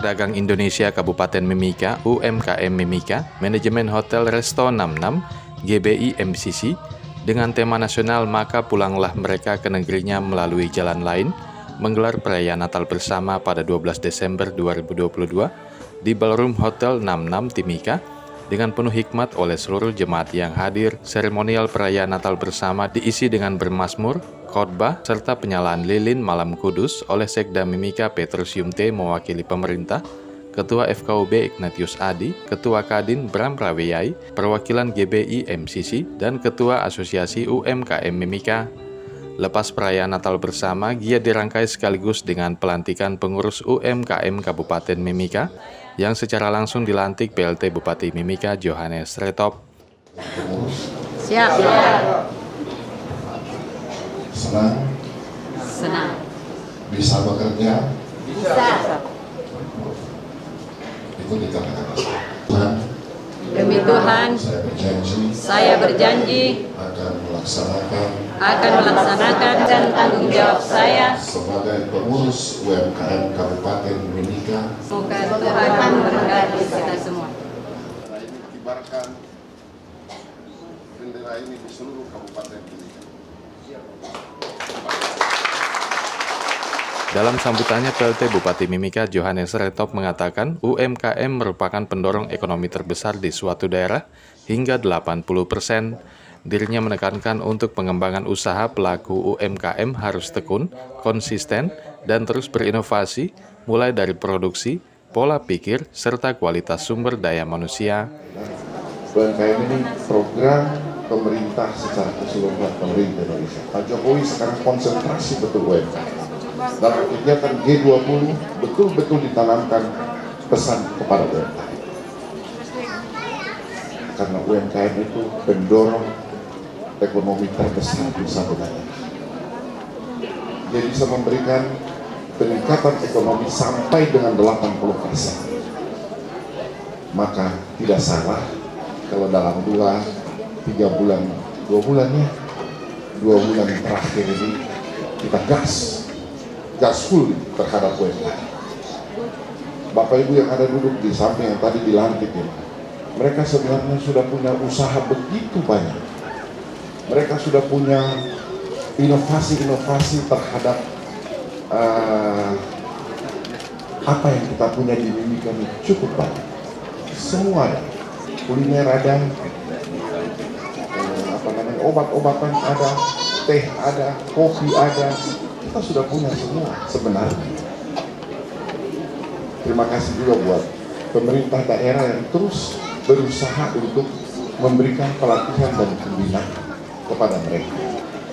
Pedagang Indonesia Kabupaten Mimika (UMKM Mimika), Manajemen Hotel Resto 66, GBI MCC, dengan tema nasional Maka Pulanglah Mereka ke Negerinya Melalui Jalan Lain, menggelar perayaan Natal bersama pada 12 Desember 2022 di Ballroom Hotel 66 Timika. Dengan penuh hikmat oleh seluruh jemaat yang hadir, seremonial perayaan Natal bersama diisi dengan bermazmur, khotbah, serta penyalaan lilin malam kudus oleh Sekda Mimika Petrus Yumte mewakili pemerintah, Ketua FKUB Ignatius Adi, Ketua Kadin Bram Raweyai, perwakilan GBI MCC, dan Ketua Asosiasi UMKM Mimika. Lepas perayaan Natal bersama, giat dirangkai sekaligus dengan pelantikan pengurus UMKM Kabupaten Mimika yang secara langsung dilantik PLT Bupati Mimika Johannes Retop. Siap. Senang. Bisa bekerja. Bisa. Ikuti kata-kata Tuhan. Demi Tuhan, saya berjanji akan melaksanakan dan tanggung jawab saya sebagai pengurus UMKM Kabupaten Mimika. Semoga Tuhan memberkati kita semua. Kibarkan bendera ini di seluruh Kabupaten Mimika. Dalam sambutannya, PLT Bupati Mimika Johannes Retop mengatakan UMKM merupakan pendorong ekonomi terbesar di suatu daerah hingga 80%. Dirinya menekankan untuk pengembangan usaha pelaku UMKM harus tekun, konsisten, dan terus berinovasi mulai dari produksi, pola pikir, serta kualitas sumber daya manusia. UMKM ini program pemerintah secara keseluruhan pemerintah Indonesia. Pak Jokowi sekarang konsentrasi betul UMKM. Dalam kegiatan G20 betul-betul ditanamkan pesan kepada UMKM. Karena UMKM itu pendorong ekonomi terbesar di satu daerah. Dia bisa memberikan peningkatan ekonomi sampai dengan 80%. Maka tidak salah kalau dalam 2 bulan terakhir ini kita gas full terhadap UMKM. Bapak Ibu yang ada duduk di samping yang tadi dilantik ini, mereka sebenarnya sudah punya usaha begitu banyak. Mereka sudah punya inovasi-inovasi terhadap apa yang kita punya di Mimika ini cukup banyak. Semua ada, kuliner ada, obat-obatan ada, teh ada, kopi ada. Kita sudah punya semua sebenarnya. Terima kasih juga buat pemerintah daerah yang terus berusaha untuk memberikan pelatihan dan pembinaan kepada mereka.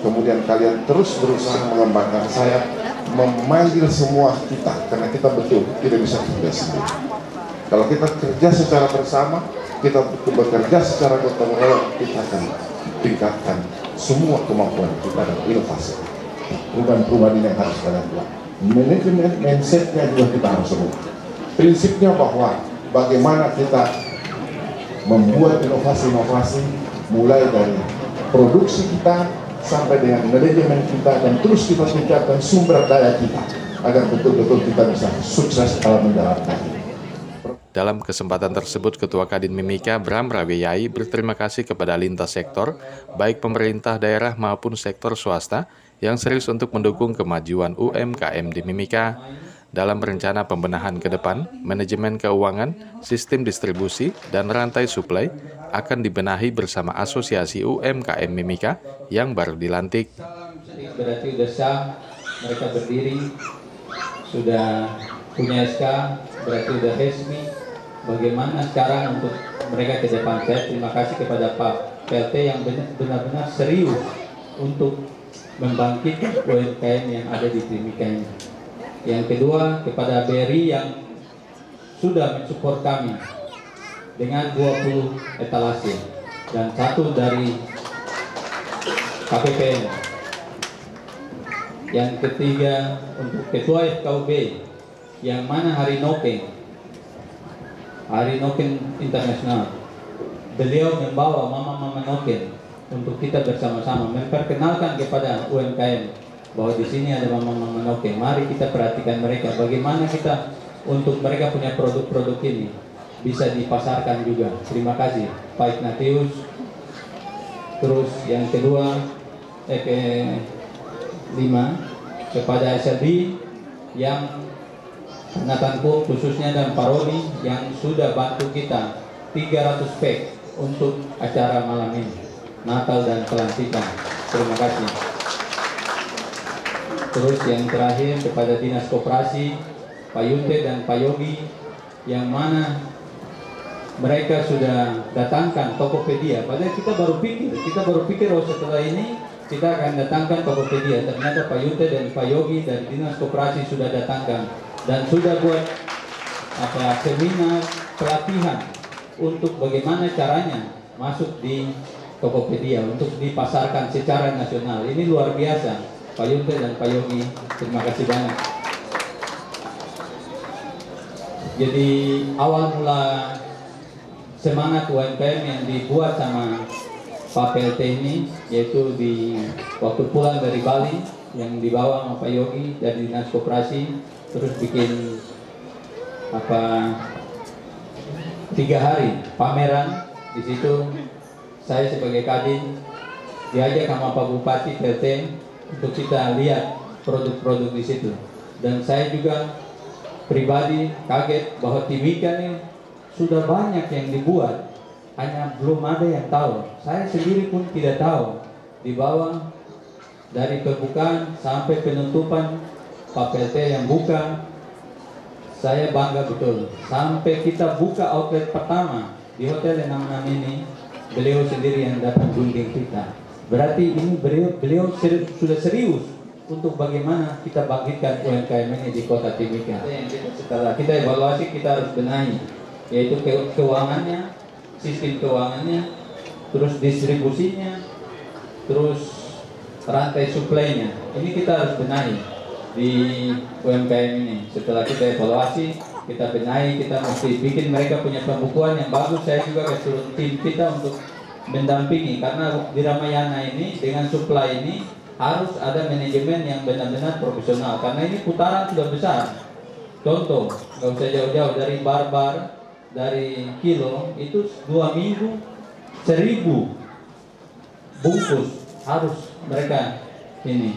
Kemudian kalian terus berusaha mengembangkan sayap, memanggil semua kita, karena kita betul tidak bisa kerja sendiri. Kalau kita kerja secara bersama, kita bekerja secara gotong royong, kita akan tingkatkan semua kemampuan kita dan inovasi. Perubahan-perubahan ini yang harus kalian buat. Manajemen mindsetnya juga kita harus ubah. Prinsipnya bahwa bagaimana kita membuat inovasi-inovasi mulai dari produksi kita sampai dengan manajemen kita, dan terus kita tingkatkan sumber daya kita agar betul-betul kita bisa sukses dalam menjalankannya. Dalam kesempatan tersebut, Ketua Kadin Mimika Bram Raweyai berterima kasih kepada lintas sektor, baik pemerintah daerah maupun sektor swasta, yang serius untuk mendukung kemajuan UMKM di Mimika. Dalam rencana pembenahan ke depan, manajemen keuangan, sistem distribusi, dan rantai suplai akan dibenahi bersama Asosiasi UMKM Mimika yang baru dilantik. Berarti sudah sah, mereka berdiri, sudah punya SK, berarti sudah resmi. Bagaimana sekarang untuk mereka ke depan? Saya terima kasih kepada Pak PLT yang benar-benar serius untuk membangkitkan UMKM yang ada di Mimika ini. Yang kedua, kepada BRI yang sudah mensupport kami dengan 20 etalase dan 1 dari KPPN. Yang ketiga, untuk Ketua FKUB yang mana Hari Noken Internasional, beliau membawa Mama Noken untuk kita bersama-sama memperkenalkan kepada UMKM bahwa di sini ada Mama Noken. Mari kita perhatikan mereka, bagaimana kita untuk mereka punya produk-produk ini bisa dipasarkan juga. Terima kasih Pak Ignatius. Terus yang kedua, EP5 kepada SLB yang Nathan Pur khususnya dan Parodi yang sudah bantu kita 300 pack untuk acara malam ini, Natal dan pelantikan. Terima kasih. Terus yang terakhir kepada Dinas Koperasi, Pak Yunte dan Pak Yogi, yang mana mereka sudah datangkan Tokopedia. Padahal kita baru pikir oh setelah ini kita akan datangkan Tokopedia. Ternyata Pak Yunte dan Pak Yogi dari Dinas Koperasi sudah datangkan dan sudah buat seminar pelatihan untuk bagaimana caranya masuk di Tokopedia untuk dipasarkan secara nasional. Ini luar biasa. Pak Yunte dan Pak Yogi, terima kasih banyak. Jadi awal mula semangat UMKM yang dibuat sama Pak PLT ini, yaitu di waktu pulang dari Bali yang dibawa sama Pak Yogi dari Dinas Koperasi, terus bikin 3 hari pameran di situ. Saya sebagai Kadin diajak sama Pak Bupati PLT untuk kita lihat produk-produk di situ, dan saya juga pribadi kaget bahwa Timika ini sudah banyak yang dibuat, hanya belum ada yang tahu. Saya sendiri pun tidak tahu. Di bawah dari pembukaan sampai penutupan Pak PLT yang buka, saya bangga betul. Sampai kita buka outlet pertama di Hotel 66 ini, beliau sendiri yang datang gunting kita. Berarti ini beliau sudah serius untuk bagaimana kita bangkitkan UMKM ini di Kota Timika. Setelah kita evaluasi, kita harus benahi, yaitu keuangannya, sistem keuangannya, terus distribusinya, terus rantai suplainya. Ini kita harus benahi di UMKM ini. Setelah kita evaluasi, kita benahi, kita mesti bikin mereka punya pembukuan yang bagus. Saya juga kasih tim kita untuk mendampingi, karena di Ramayana ini dengan supply ini harus ada manajemen yang benar-benar profesional, karena ini putaran sudah besar. Contoh, nggak usah jauh-jauh dari barbar, dari kilo itu 2 minggu 1000 bungkus harus mereka ini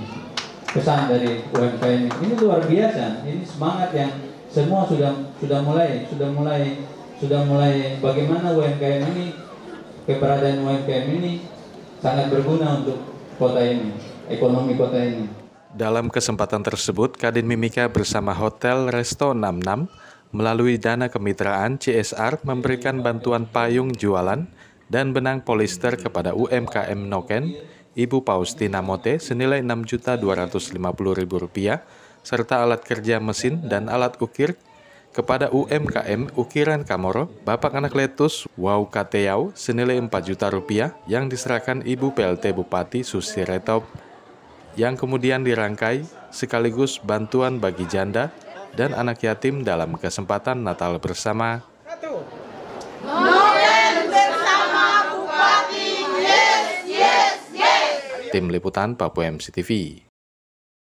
pesan dari UMKM. Ini luar biasa. Ini semangat yang semua sudah mulai bagaimana UMKM ini, keberadaan UMKM ini sangat berguna untuk kota ini, ekonomi kota ini. Dalam kesempatan tersebut, Kadin Mimika bersama Hotel Resto 66 melalui dana kemitraan CSR memberikan bantuan payung jualan dan benang polister kepada UMKM Noken, Ibu Paustina Mote senilai Rp6.250.000, serta alat kerja mesin dan alat ukir kepada UMKM Ukiran Kamoro, Bapak Anak Letus Wau Kateau senilai Rp4 juta yang diserahkan Ibu PLT Bupati Susi Retop, yang kemudian dirangkai sekaligus bantuan bagi janda dan anak yatim dalam kesempatan Natal bersama. Noken bersama Bupati, yes, yes, yes. Tim Liputan Papua MC TV.